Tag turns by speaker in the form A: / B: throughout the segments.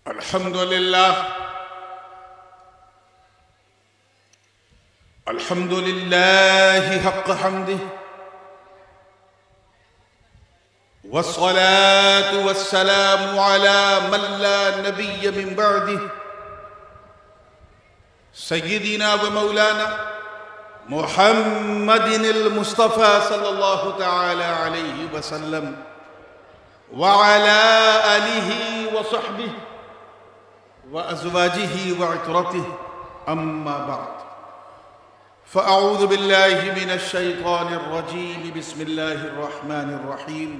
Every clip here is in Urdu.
A: الحمد لله حق حمده والصلاة والسلام على من لا نبي من بعده سيدنا ومولانا محمد المصطفى صلى الله تعالى عليه وسلم وعلى آله وصحبه وأزواجه وعترته أما بعد فأعوذ بالله من الشيطان الرجيم بسم الله الرحمن الرحيم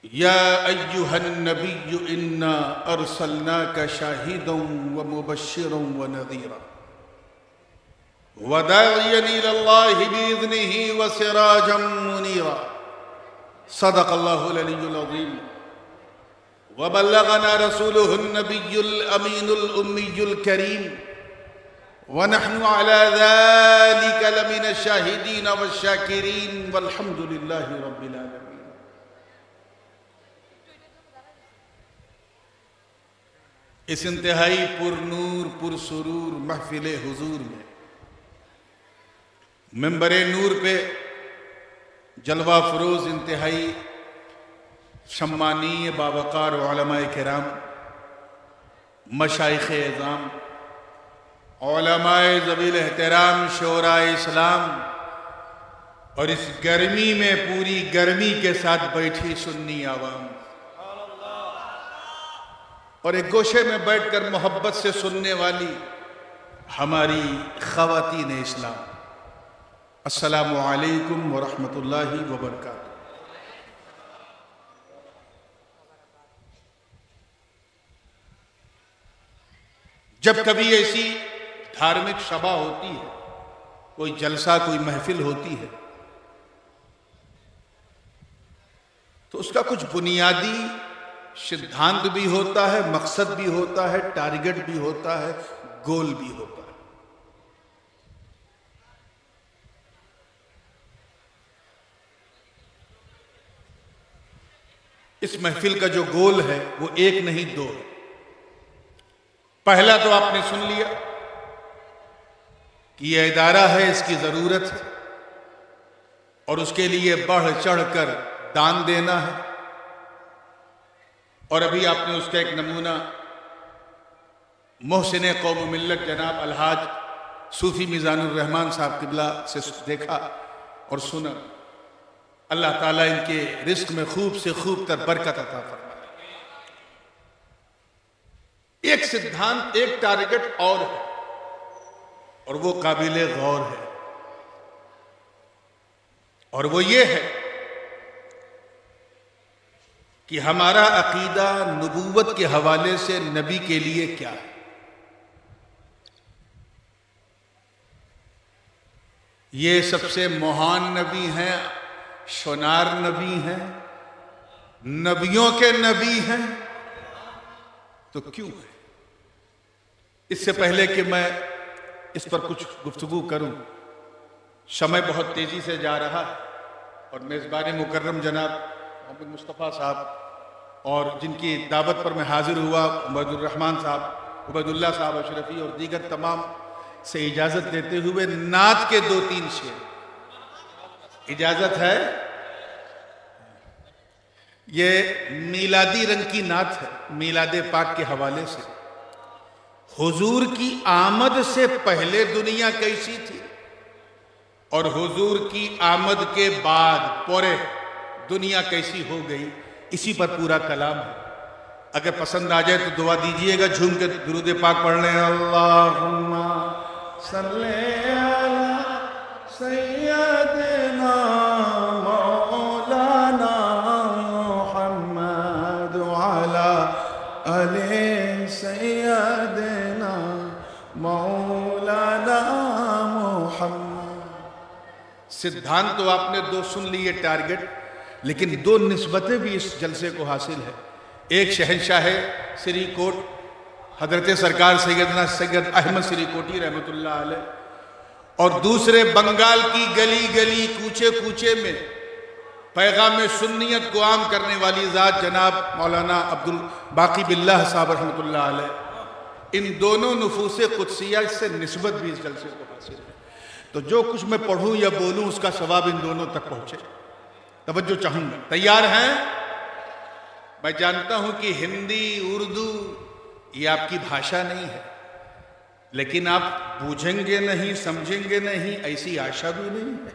A: يا أيها النبي إنا أرسلناك شاهدا ومبشرا ونذيرا وداعيا إلى الله بإذنه وسراجا منيرا صدق الله العلي العظيم وبلغنا رسوله النبي الأمين الأمي الكريم ونحن على ذلك لمن الشاهدين والشاكرين والحمد لله رب العالمين. اس انتہائی پر نور پر سرور محفل حضور میں منبر نور پہ جلوہ فروز انتہائی شمانی باوقار علماء کرام، مشائخ اعظام، علماء ذوی احترام، شعراء اسلام اور اس گرمی میں پوری گرمی کے ساتھ بیٹھی سنی عوام اور ایک گوشے میں بیٹھ کر محبت سے سننے والی ہماری خواتین اسلام، السلام علیکم ورحمۃ اللہ وبرکاتہ۔ جب کبھی ایسی دھارمک شبہ ہوتی ہے، کوئی جلسہ کوئی محفل ہوتی ہے، تو اس کا کچھ بنیادی سدھانت بھی ہوتا ہے، مقصد بھی ہوتا ہے، ٹارگٹ بھی ہوتا ہے، گول بھی ہوتا ہے۔ اس محفل کا جو گول ہے وہ ایک نہیں دو ہے۔ پہلا تو آپ نے سن لیا کہ یہ ادارہ ہے، اس کی ضرورت ہے اور اس کے لیے بڑھ چڑھ کر دان دینا ہے، اور ابھی آپ نے اس کا ایک نمونہ محسن قوم و ملت جناب الحاج صوفی میزان الرحمان صاحب قبلہ سے دیکھا اور سنا۔ اللہ تعالیٰ ان کے رزق میں خوب سے خوب تر برکت عطا فرمائے۔ ایک سدھانت، ایک ٹارگٹ اور ہے اور وہ قابل غور ہے، اور وہ یہ ہے کہ ہمارا عقیدہ نبوت کے حوالے سے نبی کے لیے کیا ہے۔ یہ سب سے مہان نبی ہیں، شنار نبی ہیں، نبیوں کے نبی ہیں، تو کیوں ہے؟ اس سے پہلے کہ میں اس پر کچھ گفتگو کروں، شمع بہت تیزی سے جا رہا ہے اور میزبان مکرم جناب محمد مصطفیٰ صاحب اور جن کی دعوت پر میں حاضر ہوا، عبید الرحمن صاحب، عبید اللہ صاحب اشرفی اور دیگر تمام سے اجازت لیتے ہوئے نعت کے 2-3 شعر اجازت ہے۔ یہ میلادی رنگ کی نعت ہے، میلاد پاک کے حوالے سے۔ حضور کی آمد سے پہلے دنیا کیسی تھی اور حضور کی آمد کے بعد پورے دنیا کیسی ہو گئی، اسی پر پورا کلام ہے۔ اگر پسند آ جائے تو دعا دیجئے گا، جھوم کے درود پاک پڑھ لیں۔ اللہم صلی علی سیدنا مولانا محمد وعلی آل سیدنا مولانا محمد۔ سدھانت تو آپ نے 2 سن لیے، ٹارگٹ، لیکن 2 نسبتیں بھی اس جلسے کو حاصل ہے۔ ایک شہنشاہ سری کوٹ حضرت سرکار سیدنا سید احمد سری کوٹی رحمت اللہ علیہ، اور دوسرے بنگال کی گلی گلی کوچے کوچے میں پیغام سنیت کو عام کرنے والی ذات جناب مولانا عبدالباقی باللہ صاحب رحمۃ اللہ علیہ، ان دونوں نفوس قدسیہ سے نسبت بھی اس جلسے کو حاصل ہے، تو جو کچھ میں پڑھوں یا بولوں اس کا ثواب ان دونوں تک پہنچے۔ توجہ چاہوں گا، تیار ہیں؟ میں جانتا ہوں کہ ہندی اردو یہ آپ کی بھاشا نہیں ہے، لیکن آپ بوجھیں گے نہیں، سمجھیں گے نہیں، ایسی آشا بھی نہیں ہے۔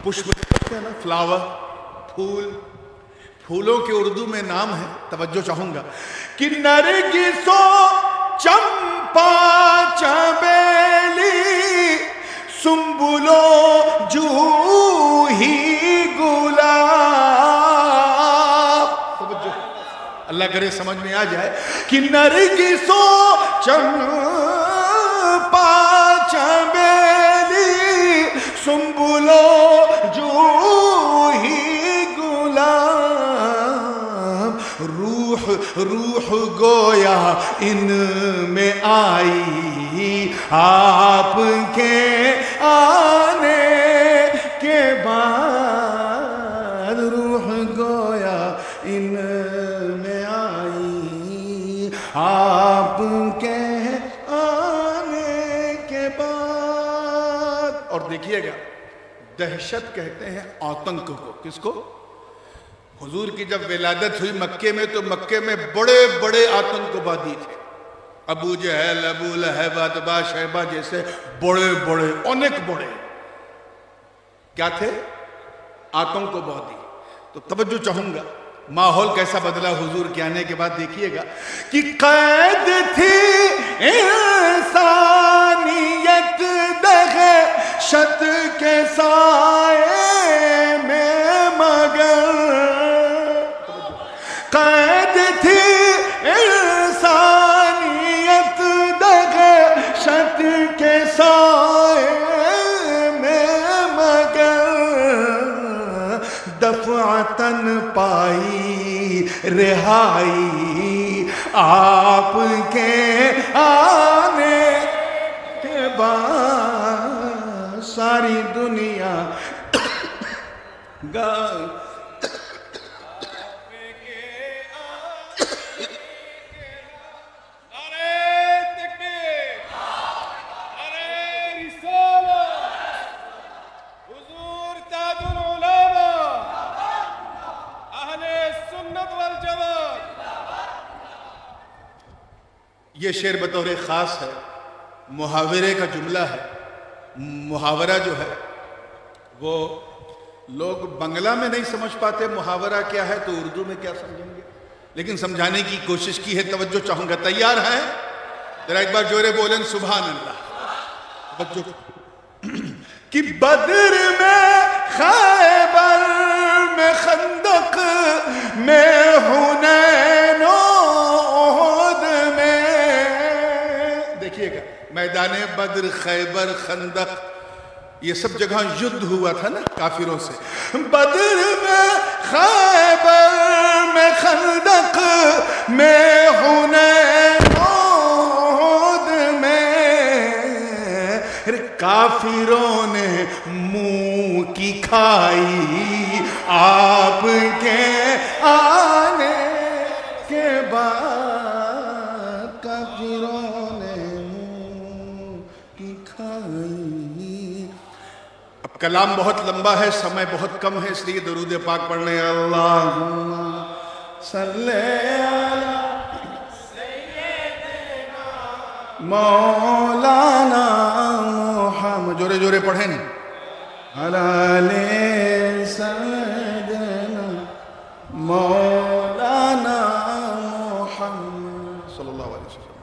A: پشپ کہتے ہیں نا، فلاور، پھول، پھولوں کے اردو میں نام ہے، توجہ چاہوں گا کہ نرگس و چمپا چمیلی سنبل و جوہی گلاب، توجہ اللہ کرے سمجھ میں آ جائے کہ نرگس و چمپا چمیلی سنبل و جوہی گلاب، روح گویا ان میں آئی آپ کے آنے کے بعد، روح گویا ان میں آئی آپ کے آنے کے بعد۔ اور دیکھیے گا، دہشت کہتے ہیں آتنک کو، کس کو؟ حضور کی جب ولادت ہوئی مکے میں تو مکے میں بڑے بڑے آتنکوادی تھے، ابو جہل، ابو لہب، عتبہ، شیبہ جیسے بڑے بڑے، انیک بڑے کیا تھے؟ آتنکوادی۔ تو توجہ چاہوں گا ماحول کیسا بدلا حضور کے آنے کے بعد، دیکھیے گا کہ قید تھی انسانیت دہشت کے سائے میں، مگر قید تھی انسانیت دہشت کے سائے میں، مگر دفعتاً پائی رہائی آپ کے آنے کے بعد، ساری دنیا گا یہ شعر بطور خاص ہے، محاورے کا جملہ ہے۔ محاورہ جو ہے وہ لوگ بنگلہ میں نہیں سمجھ پاتے محاورہ کیا ہے، تو اردو میں کیا سمجھیں گے، لیکن سمجھانے کی کوشش کی ہے۔ توجہ چاہوں گا، تیار ہیں؟ ذرا ایک بار جورے بولیں سبحان اللہ۔ کہ بدر میں، خیبر میں، خندق میں، حنین و احد میں، دیکھیے گا میدان بدر، خیبر، خندق، یہ سب جگہ یدھ ہوا تھا نا کافروں سے۔ بدر میں، خیبر میں، خندق میں، حنین و کافروں نے منہ کی کھائی آپ کے آنے کے بعد، کافروں نے منہ کی کھائی۔ اب کلام بہت لمبا ہے، سمے بہت کم ہے، اس لیے درود پاک پڑھ لیں۔ اللہم صلی علی مولانا محمد، جورے جورے پڑھیں علی سیدنا مولانا محمد صلی اللہ علیہ وسلم۔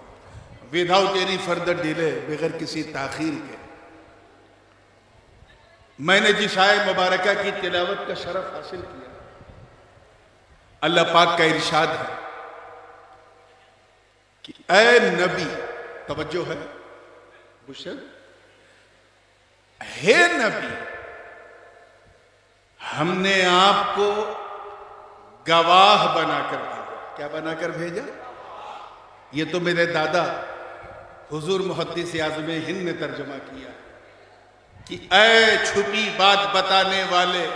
A: وداؤٹ اینی فردر ڈیلے، بغیر کسی تاخیر کے، میں نے جس آیت مبارکہ کی تلاوت کا شرف حاصل کیا، اللہ پاک کا ارشاد ہے کہ اے نبی، توجہ ہے بشر، ہے نبی، ہم نے آپ کو گواہ بنا کر بھیجا۔ کیا بنا کر بھیجا؟ یہ تو میرے دادا حضور محدث اعظم ہند نے ترجمہ کیا کہ اے چھپی بات بتانے والے،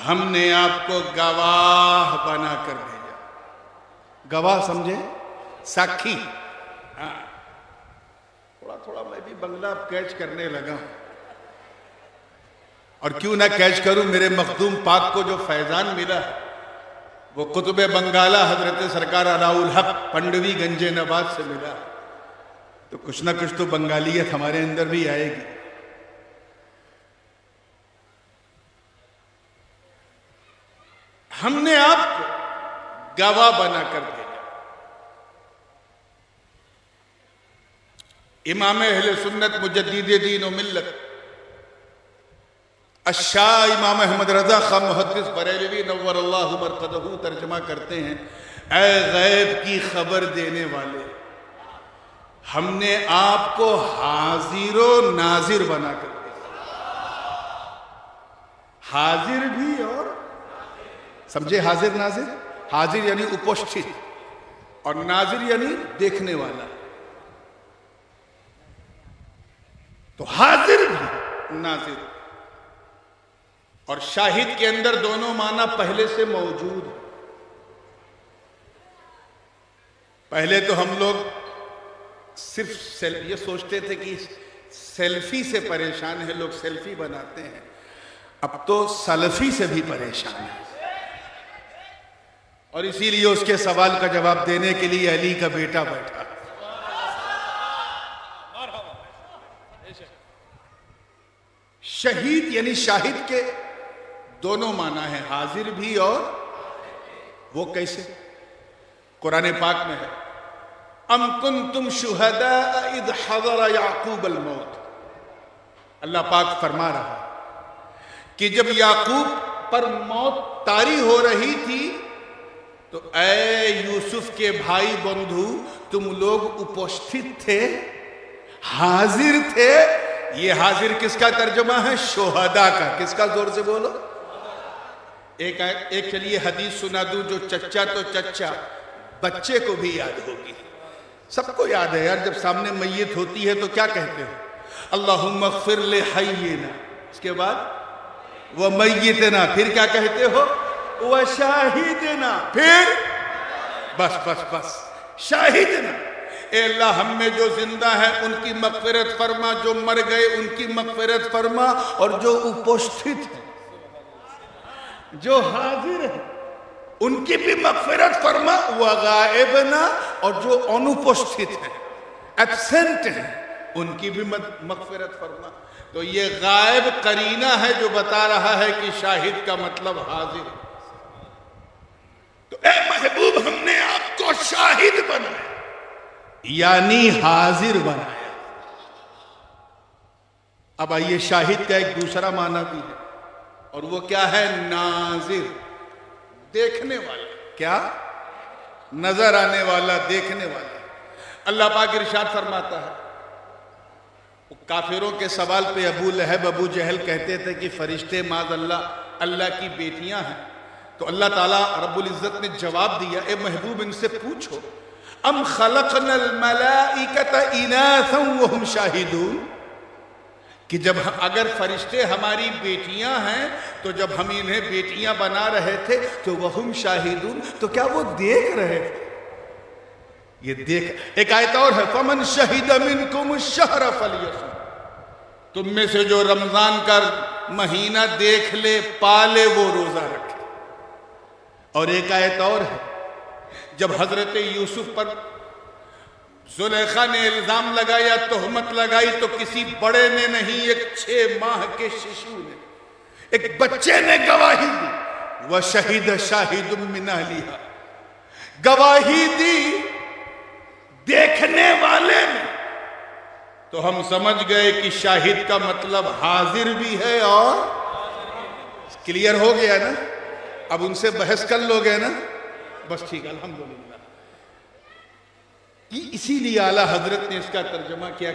A: ہم نے آپ کو گواہ بنا کر بھیجا۔ گواہ سمجھے؟ ساکھی۔ تھوڑا تھوڑا میں بھی بنگلہ کیچ کرنے لگا ہوں، اور کیوں نہ کیچ کروں، میرے مخدوم پاک کو جو فیضان ملا ہے وہ قطب بنگالہ حضرت سرکار علاء الحق پنڈوی گنج نبات سے ملا، تو کچھ نہ کچھ تو بنگالیت ہمارے اندر بھی آئے گی۔ ہم نے آپ کو گواہ بنا کر بھیجا۔ امام اہل سنت مجدد دین و ملت الشاہ امام احمد رضا خان محدث بریلوی نور اللہ مرقدہ ترجمہ کرتے ہیں، اے غیب کی خبر دینے والے، ہم نے آپ کو حاضر و ناظر بنا کر بھیجا۔ حاضر بھی اور سمجھے، حاضر ناظر، حاضر یعنی اپوشٹھت اور ناظر یعنی دیکھنے والا، تو حاضر بھی ناظر اور شاہد کے اندر دونوں معنی پہلے سے موجود ہیں۔ پہلے تو ہم لوگ صرف یہ سوچتے تھے کہ سیلفی سے پریشان ہیں لوگ، سیلفی بناتے ہیں، اب تو سلفی سے بھی پریشان ہیں، اور اسی لیے اس کے سوال کا جواب دینے کے لیے علی کا بیٹا بیٹھا۔ شہید یعنی شاہد کے دونوں معنی ہیں، حاضر بھی اور وہ کیسے؟ قرآن پاک میں ہے، ام کنتم شہداء اذ حضر یعقوب الموت۔ اللہ پاک فرما رہا کہ جب یعقوب پر موت طاری ہو رہی تھی تو اے یوسف کے بھائی بندھو، تم لوگ اپوشٹھت تھے، حاضر تھے۔ یہ حاضر کس کا ترجمہ ہے؟ شہداء کا۔ کس کا؟ زور سے بولو۔ ایک چلیے حدیث سنا دوں جو چچا تو چچا، بچے کو بھی یاد ہوگی، سب کو یاد ہے یار، جب سامنے میت ہوتی ہے تو کیا کہتے ہو؟ اللہم اغفر لحینا، اس کے بعد ومیتنا، پھر کیا کہتے ہو؟ وشاہدنا، پھر بس بس بس شاہدنا۔ اے اللہ، ہم میں جو زندہ ہیں ان کی مغفرت فرما، جو مر گئے ان کی مغفرت فرما، اور جو اپوشٹھت ہیں، جو حاضر ہیں، ان کی بھی مغفرت فرما، وغائبنا، اور جو انپوشٹھت ہیں، ایبسنٹ ہیں، ان کی بھی مغفرت فرما۔ تو یہ غائب قرینہ ہے جو بتا رہا ہے کہ شاہد کا مطلب حاضر۔ تو اے محبوب، ہم نے آپ کو شاہد بنایا، یعنی حاضر بنایا۔ اب آئیے، شاہد کا ایک دوسرا معنی بھی ہے، اور وہ کیا ہے؟ ناظر، دیکھنے والا۔ کیا؟ نظر آنے والا، دیکھنے والا۔ اللہ پاک ارشاد فرماتا ہے، کافروں کے سوال پہ ابو لہب ابو جہل کہتے تھے کہ فرشتے معاذ اللہ کی بیٹیاں ہیں، تو اللہ تعالیٰ رب العزت نے جواب دیا، اے محبوب ان سے پوچھو، ام خلقنا الملائکۃ اناثا وهم شاہدون، کہ جب اگر فرشتے ہماری بیٹیاں ہیں تو جب ہم انہیں بیٹیاں بنا رہے تھے تو وہم شاہدون، تو کیا وہ دیکھ رہے تھے؟ یہ دیکھ. ایک آیت اور ہے فمن شہد منکم الشہر فلیصم، تم میں سے جو رمضان کا مہینہ دیکھ لے پالے وہ روزہ رکھے. اور ایک آیت اور ہے جب حضرت یوسف پر زلیخا نے الزام لگایا، تہمت لگائی، تو کسی بڑے نے نہیں، ایک 6 ماہ کے ششو نے، ایک بچے نے گواہی دی. وَشَهِدَ شَاهِدٌ مِّنْ أَهْلِهَا، گواہی دی دیکھنے والے نے. تو ہم سمجھ گئے کہ شاہد کا مطلب حاضر بھی ہے. اور کلیئر ہو گیا نا؟ اب ان سے بحث کر لو گے نا؟ بس ٹھیک، الحمدللہ. اسی لیے اعلیٰ حضرت نے اس کا ترجمہ کیا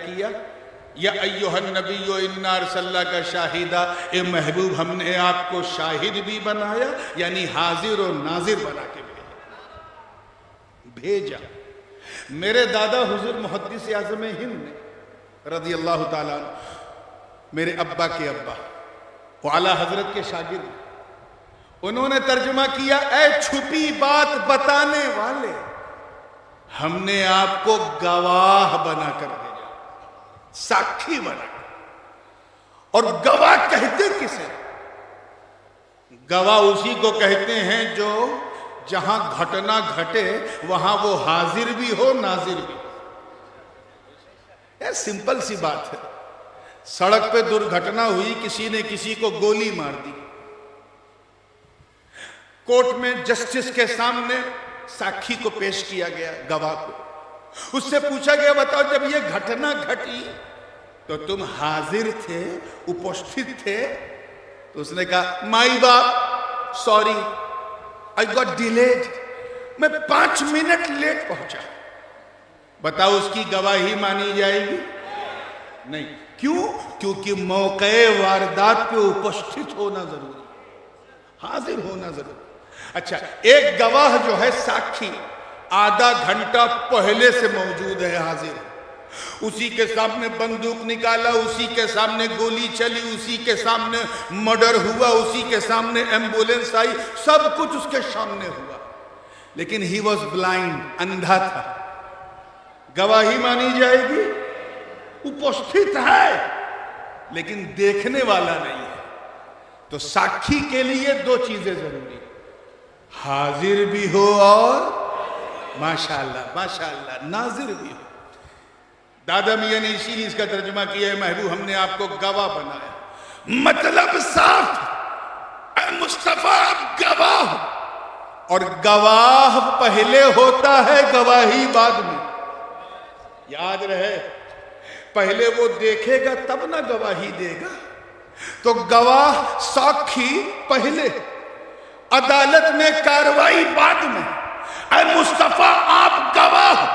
A: یا ایھا النبی انا ارسلناک شاہدا، اے محبوب ہم نے آپ کو شاہد بھی بنایا، یعنی حاضر و ناظر بنا کے بھیجا. میرے دادا حضور محدث اعظم ہند نے رضی اللہ تعالیٰ عنہ، میرے ابا کے ابا، وہ اعلیٰ حضرت کے شاگرد، انہوں نے ترجمہ کیا اے چھپی بات بتانے والے، ہم نے آپ کو گواہ بنا کر بھیجا، ساکھی بنا کر. اور گواہ کہتے کسے؟ گواہ اسی کو کہتے ہیں جو جہاں گھٹنا گھٹے وہاں وہ حاضر بھی ہو ناظر بھی ہو. یار سمپل سی بات ہے، سڑک پہ درگھٹنا ہوئی، کسی نے کسی کو گولی مار دی، کورٹ میں جسٹس کے سامنے ساکھی کو پیش کیا گیا، گواہ کو. اس سے پوچھا گیا بتاؤ جب یہ گھٹنا گھٹی تو تم حاضر تھے، اپستھت تھے؟ تو اس نے کہا مائی باپ سوری آئی گاٹ ڈیلیڈ، میں 5 منٹ لیٹ پہنچا. بتاؤ اس کی گواہی مانی جائے گی؟ نہیں. کیوں؟ کیونکہ موقع واردات پہ اپستھت ہونا ضروری، حاضر ہونا ضروری. اچھا، ایک گواہ جو ہے ساکھی آدھا گھنٹہ پہلے سے موجود ہے، حاضر ہے، اسی کے سامنے بندوق نکالا، اسی کے سامنے گولی چلی، اسی کے سامنے مرڈر ہوا، اسی کے سامنے ایمبولنس آئی، سب کچھ اس کے سامنے ہوا، لیکن ہی واز بلائنڈ، اندھا تھا. گواہی مانی جائے گی؟ اپستھت ہے لیکن دیکھنے والا نہیں ہے. تو ساکھی کے لیے 2 چیزیں ضروری، حاضر بھی ہو اور ماشاءاللہ ناظر بھی ہو. دادا میاں نے اسی لیے اس کا ترجمہ کیا ہے محبوب ہم نے آپ کو گواہ بنایا. مطلب صاف، اے مصطفیٰ آپ گواہ، اور گواہ پہلے ہوتا ہے، گواہی بعد میں. یاد رہے، پہلے وہ دیکھے گا تب نہ گواہی دے گا. تو گواہ ساکھی پہلے، عدالت میں کاروائی بعد میں. اے مصطفیٰ آپ گواہ،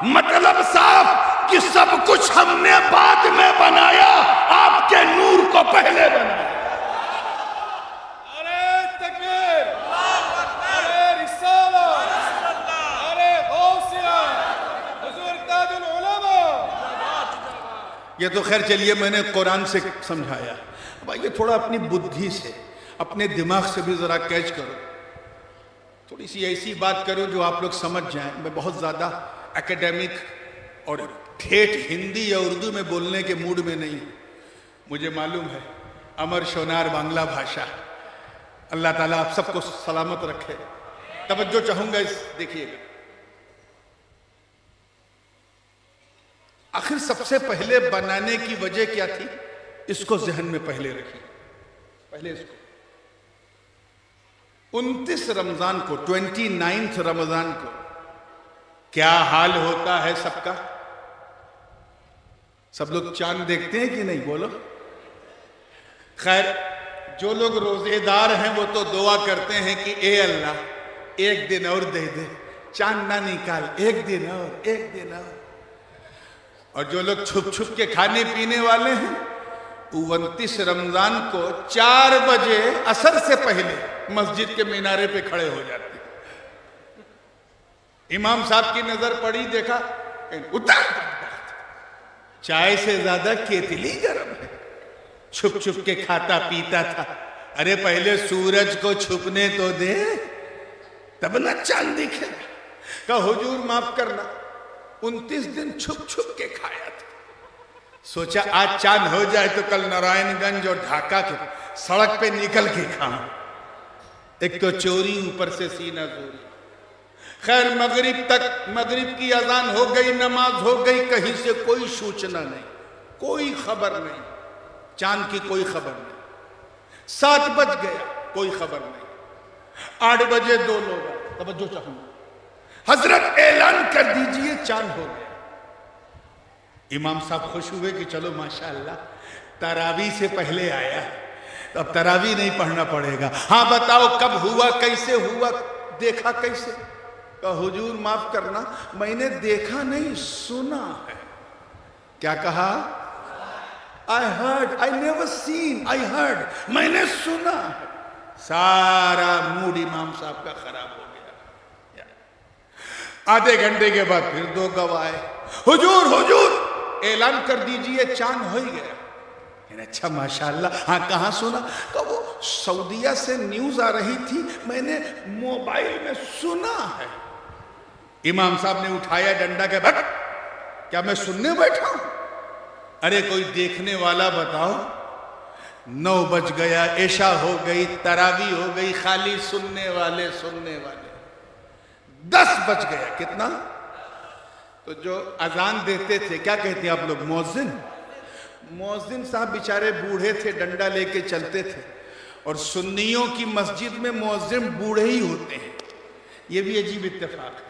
A: مطلب صاف کہ سب کچھ ہم نے بعد میں بنایا، آپ کے نور کو پہلے بنایا.
B: ارے تکبیر، ارے رسالہ، ارے غوثیہ، حضور تاج العلماء.
A: یہ تو خیر چلیے میں نے قرآن سے سمجھایا. اب آئیے تھوڑا اپنی بدھی سے، اپنے دماغ سے بھی ذرا کیچ کرو، تھوڑی سی ایسی بات کرو جو آپ لوگ سمجھ جائیں. میں بہت زیادہ اکیڈیمک اور ٹھیٹ ہندی یا اردو میں بولنے کے موڈ میں نہیں. مجھے معلوم ہے امر شونار بانگلہ بھاشا. اللہ تعالیٰ آپ سب کو سلامت رکھے. توجہ چاہوں گا دیکھیے گا. آخر سب سے پہلے بنانے کی وجہ کیا تھی؟ اس کو ذہن میں پہلے رکھیے. پہلے اس کو 29 رمضان کو، 29 رمضان کو کیا حال ہوتا ہے سب کا؟ سب لوگ چاند دیکھتے ہیں کہ نہیں؟ بولو. خیر جو لوگ روزے دار ہیں وہ تو دعا کرتے ہیں کہ اے اللہ ایک دن اور دے دے، چاند نہ نکال، ایک دن اور، ایک دن اور. اور جو لوگ چھپ چھپ کے کھانے پینے والے ہیں 29 رمضان کو 4 بجے عصر سے پہلے مسجد کے مینارے پہ کھڑے ہو جاتے ہیں. امام صاحب کی نظر پڑی، دیکھا اتر چائے سے زیادہ کیتلی گرم ہے. چھپ چھپ کے کھاتا پیتا تھا. ارے پہلے سورج کو چھپنے تو دے تب نہ چاند دکھے. کہا حضور معاف کرنا 29 دن چھپ چھپ کے کھایا تھا. سوچا آج چاند ہو جائے تو کل نارائن گنج اور ڈھاکہ کے سڑک پہ نکل کے کھاؤں. ایک تو چوری اوپر سے سینہ زوری. خیر مغرب کی اذان ہو گئی, نماز ہو گئی, کہیں سے کوئی سوچنا نہیں, کوئی خبر نہیں, چاند کی کوئی خبر نہیں. 7 بج گیا, کوئی خبر نہیں. 8 بجے 2 لوگ آئے. توجہ چاہوں گا, حضرت اعلان کر دیجئے چاند ہو گیا. امام صاحب خوش ہوئے کہ چلو ماشاءاللہ تراویح سے پہلے آیا, اب تراویح نہیں پڑھنا پڑے گا. ہاں بتاؤ کب ہوا, کیسے ہوا, دیکھا کیسے؟ کہا حضور معاف کرنا میں نے دیکھا نہیں سنا ہے. کیا کہا؟ I heard, I never seen, I heard. میں نے سنا ہے. سارا موڈ امام صاحب کا خراب ہو گیا. آدھے گھنٹے کے بعد پھر 2 گواہ آئے. حضور اعلان کر دیجئے چاند ہو ہی گیا. اچھا ماشاءاللہ. ہاں کہاں سنا؟ کہ وہ سعودیہ سے نیوز آ رہی تھی, میں نے موبائل میں سنا ہے. امام صاحب نے اٹھایا ڈنڈا کے بٹ, کیا میں سننے بیٹھا ہوں؟ ارے کوئی دیکھنے والا بتاؤ. 9 بج گیا, عشاء ہو گئی, تراویح ہو گئی, خالی سننے والے. 10 بج گیا. کتنا؟ تو جو اذان دیتے تھے کیا کہتے ہیں آپ لوگ؟ مؤذن صاحب بیچارے بوڑھے تھے, ڈنڈا لے کے چلتے تھے. اور سنیوں کی مسجد میں مؤذن بوڑھے ہی ہوتے ہیں. یہ بھی عجیب اتفاق ہے.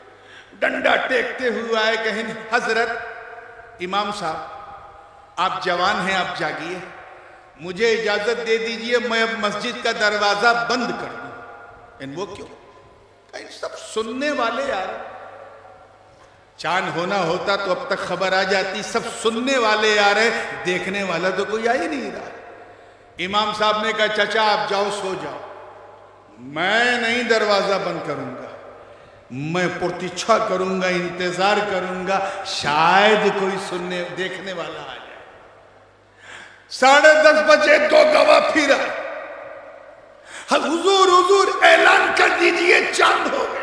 A: ڈنڈا ٹیکتے ہوئے آئے, کہیں حضرت امام صاحب آپ جوان ہیں, آپ جاگیے, مجھے اجازت دے دیجئے میں اب مسجد کا دروازہ بند کر دوں. وہ کیوں؟ سب سننے والے یار. چاند ہونا ہوتا تو اب تک خبر آ جاتی. سب سننے والے آ رہے, دیکھنے والا تو کوئی آ ہی نہیں رہا. امام صاحب نے کہا چچا آپ جاؤ, سو جاؤ, میں نہیں دروازہ بند کروں گا, میں پرتیچھا کروں گا, انتظار کروں گا, شاید کوئی سننے دیکھنے والا آ جائے. 10:30 بجے 2 گواہ پھر آئے. حضور اعلان کر دیجئے چاند ہو گیا.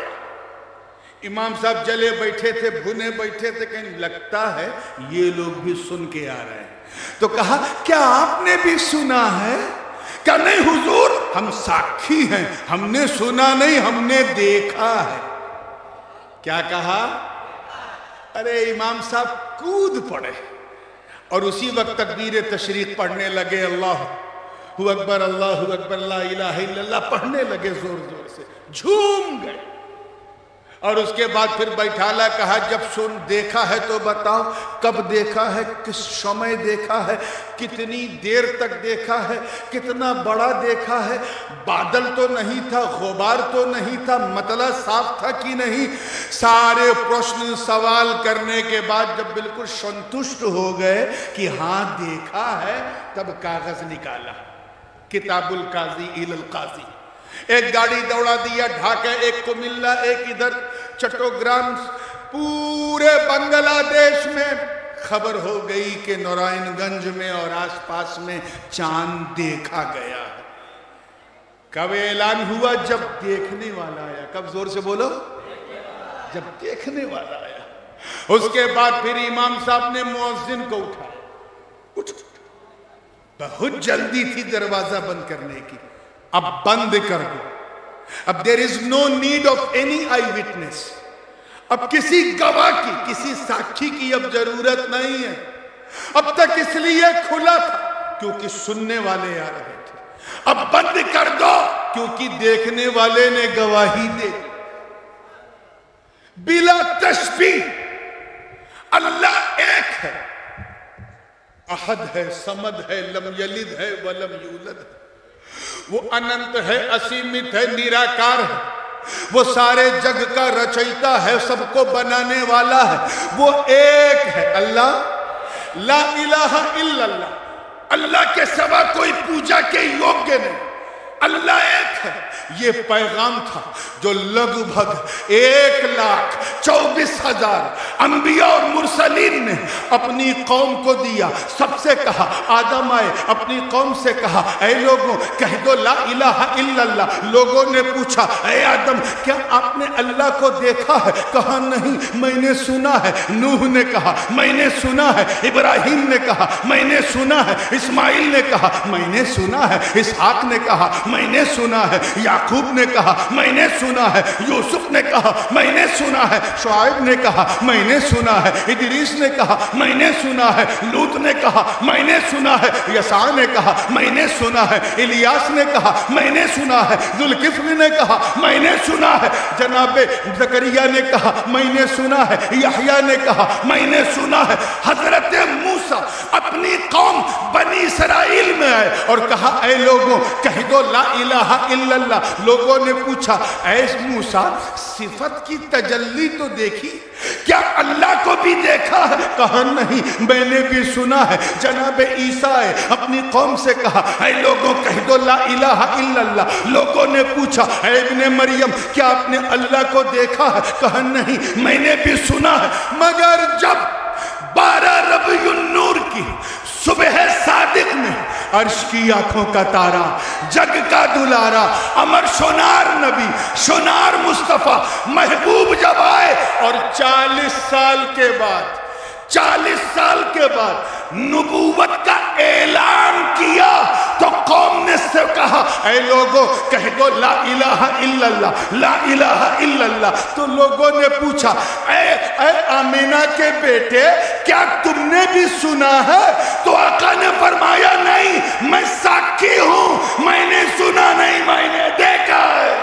A: امام صاحب جلے بیٹھے تھے, بھنے بیٹھے تھے, کہیں لگتا ہے یہ لوگ بھی سن کے آ رہے ہیں. تو کہا کیا آپ نے بھی سنا ہے؟ کہ نہیں حضور ہم ساکھی ہیں, ہم نے سنا نہیں, ہم نے دیکھا ہے. کیا کہا؟ ارے امام صاحب کود پڑے اور اسی وقت تکبیر تشریق پڑھنے لگے. اللہ اکبر, اللہ اکبر, لا الہ الا اللہ پڑھنے لگے زور زور سے, جھوم گئے. اور اس کے بعد پھر بیٹھالا, کہا جب دیکھا ہے تو بتاؤ کب دیکھا ہے, کس شمع دیکھا ہے, کتنی دیر تک دیکھا ہے, کتنا بڑا دیکھا ہے, بادل تو نہیں تھا, غبار تو نہیں تھا, مطلع صاف تھا کہ نہیں. سارے پرشن سوال کرنے کے بعد جب بالکل سنتشٹ ہو گئے کہ ہاں دیکھا ہے, تب کاغذ نکالا, کتاب القاضی الی القاضی. ایک گاڑی دوڑا دیا ڈھاکہ, ایک کو ملا, ایک ادھر چٹوگرام. پورے بنگلہ دیش میں خبر ہو گئی کہ نارائن گنج میں اور آس پاس میں چاند دیکھا گیا. کب اعلان ہوا؟ جب دیکھنے والا آیا. کب؟ زور سے بولو. جب دیکھنے والا آیا. اس کے بعد پھر امام صاحب نے مؤذن کو اٹھا. بہت جلدی تھی دروازہ بند کرنے کی. اب بند کر دو. اب there is no need of any eye witness. اب کسی گواہ کی, کسی ساکھی کی اب ضرورت نہیں ہے. اب تک اس لیے کھلا تھا کیونکہ سننے والے آ رہے تھے. اب بند کر دو کیونکہ دیکھنے والے نے گواہی دے دی. بلا تشبیہ اللہ ایک ہے, احد ہے, سمد ہے, لم یلد ہے ولم یولد ہے. وہ اننت ہے, اسیمت ہے, نیراکار ہے. وہ سارے جگ کا رچیتا ہے, سب کو بنانے والا ہے. وہ ایک ہے اللہ, لا الہ الا اللہ. اللہ کے سوا کوئی پوجا کے یوگیہ نہیں. اللہ ایک ہے، یہ پیغام تھا جو لگ بھگ 1,24,000 انبیاء اور مرسلین نے اپنی قوم کو دیا۔ سب سے کہا، آدم آئے اپنی قوم سے کہا اے لوگوں کہہ دو لا الہ الا اللہ۔ لوگوں نے پوچھا اے آدم کیا آپ نے اللہ کو دیکھا ہے؟ کہا نہیں میں نے سنا ہے۔ نوح نے کہا میں نے سنا ہے۔ ابراہیم نے کہا میں نے سنا ہے۔ اسماعیل نے کہا میں نے سنا ہے۔ اسحاق نے کہا میں نے سنا ہے۔ یعقوب نے کہا میں نے سنا ہے۔ یوسف نے کہا میں نے سنا ہے۔ شعیب نے کہا میں نے سنا ہے۔ ادریس نے کہا میں نے سنا ہے۔ لوط نے کہا میں نے سنا ہے۔ یسع نے کہا میں نے سنا ہے۔ الیاس نے کہا میں نے سنا ہے۔ ذوالکفل نے کہا میں نے سنا ہے۔ جناب زکریا نے کہا میں نے سنا ہے۔ یحییٰ نے کہا میں نے سنا ہے۔ حضرت موسیٰ اپنی قوم بنی اسرائیل میں آئے اور کہا اے لوگوں کہہ دو لا الہ الا اللہ۔ لوگوں نے پوچھا اے موسیٰ صفت کی تجلی تو دیکھی، کیا اللہ کو بھی دیکھا ہے؟ کہا نہیں میں نے بھی سنا ہے۔ جناب عیسیٰ آئے اپنی قوم سے کہا اے لوگوں کہہ دو لا الہ الا اللہ۔ لوگوں نے پوچھا اے ابن مریم کیا آپ نے اللہ کو دیکھا ہے؟ کہا نہیں میں نے بھی سنا ہے۔ مگر جب 12 ربیع النور کی صبح صادق میں عرش کی آنکھوں کا تارا، جگ کا دلارا، امر شنار نبی، شنار مصطفیٰ محبوب جب آئے اور 40 سال کے بعد نبوت کا اعلان کیا تو قوم نے سے کہا اے لوگوں کہہ دو لا الہ الا اللہ، لا الہ الا اللہ۔ تو لوگوں نے پوچھا اے آمینہ کے بیٹے کیا تم نے بھی سنا ہے؟ تو آقا نے فرمایا نہیں میں ساکھی ہوں، میں نے سنا نہیں میں نے دیکھا ہے۔